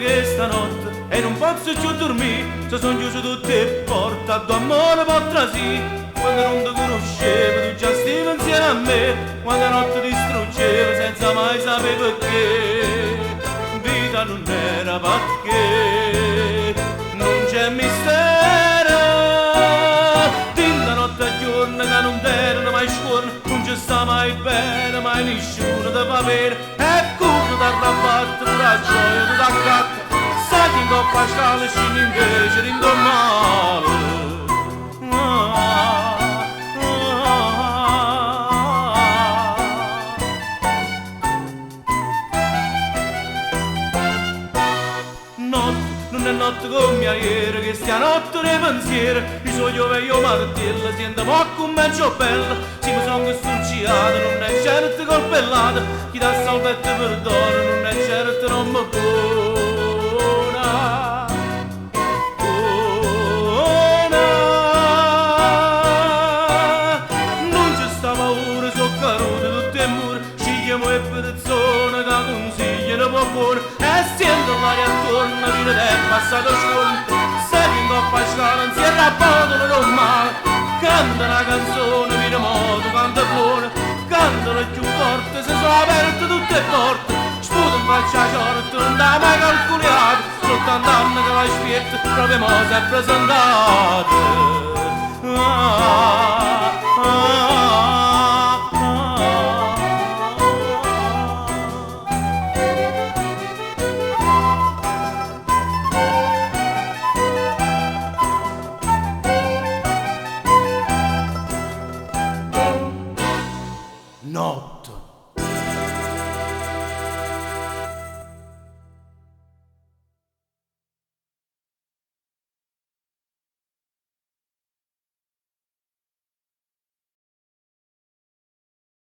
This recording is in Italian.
che stanotte e non posso più dormire, se sono chiuso tutte le porte, a tua amore potrà sì. Quando non ti conoscevo tu già stavi insieme a me, quando la notte ti distruggevo senza mai sapere perché. Vita non era perché, non c'è mistero, da notte a giorno che non t'erano mai scuole, non ci sta mai bene, mai nessuno ti fa bene, e come ti arrabattere la gioia ti t'accatta, sai che in coppa a scala scende invece di male. Non è notte come ieri, che stia notte nei pensieri, i suoi vecchio martello, sento poco un mezzo bello, se mi sono sturciato, non è certo colpellato, chi dà salvezza e perdono, non è certo non mi buona. Non c'è sta paura, so caduto tutte le mura, scegliamo e persone che consigliano può buono, e sento l'aria attorno, vita è passato sconto, sai che in coppa a scala non si è rapporto normale, canta una canzone, vita modo, canta buona, cantala più forte, se sono aperte tutte le porte, sputa in faccia ciorta, non t'ha mai calcolato, soltanto anni che la spietta, proprio mo' si è presentato.